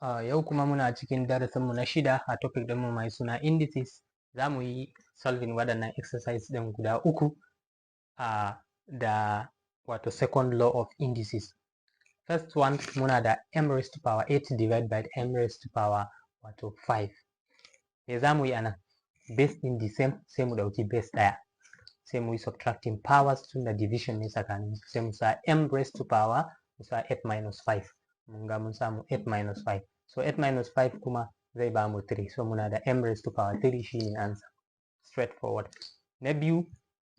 Yau kuma muna cikin darasinmu na shida a topic ɗinmu mai suna indices. Za mu yi solving waɗannan exercise ɗin guda uku da wato second law of indices. First one muna da m raised to power 8 divided by m raised to power wato 5. Me za mu yi a nan? Base ɗin the same, sai mu ɗauki base ɗaya. Sai mu yi subtracting powers tun da division ne tsakanin, sai mu sa m raised to power mu sa 8 minus 5. Mun ga mun samu 8 minus 5. So 8 minus 5 kuma zai ba mu 3. So muna da m raised to power 3 shine answer. Straightforward. Na biyu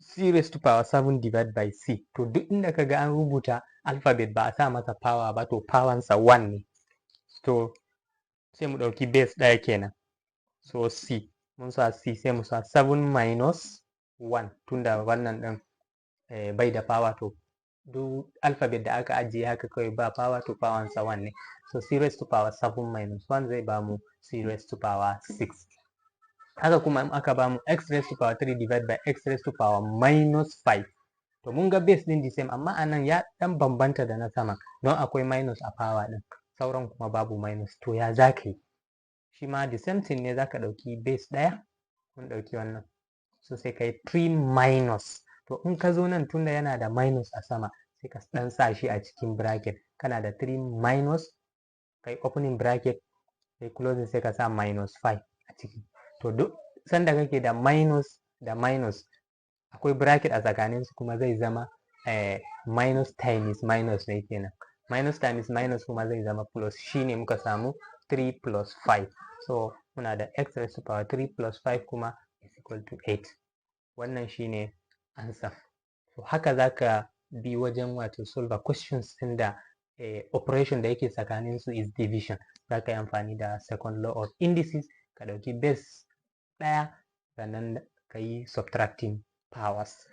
c raised to power 7 divided by c. To duk inda ka ga an rubuta alphabet ba a sa masa power ba, to power sa 1 ne. To sai mu ɗauki base ɗaya kenan. So c. Mun sa c sai mu sa 7 minus 1. Tunda wannan ɗin bai da power, to duk alphabet da aka ajiye haka kawai ba power, to power sa 1 ne. So c raised to power 7 minus 1 zai ba mu c raised to power 6. Haka kuma in aka ba mu x raised to power 3 divided by x raised to power minus 5. To mun ga base din the same, amma anan ya dan bambanta da na sama don akwai minus a power din, sauran kuma babu minus. To ya za ka yi? Shi ma the same thing ne, za ka ɗauki base ɗaya, mun ɗauki wannan. So sai ka yi 3 minus. To in ka zo nan tunda yana da minus a sama, sai ka dan sa shi a cikin bracket. Kana da 3 minus, kai opening bracket, sai closing, sai ka sa minus 5 a ciki. To duk sanda kake da minus da minus, akwai bracket a tsakanin su, kuma zai zama minus times minus ne kenan. Minus times minus kuma zai zama plus, shine muka samu 3 plus 5. So muna da x raised to power 3 plus 5 kuma is equal to 8. Wannan shine answer. So haka zaka bi wajen wato solve questions ɗin da operation da yake tsakanin su is division. Za ka yi amfani da second law of indices, ka ɗauki base ɗaya, sannan ka yi subtracting powers.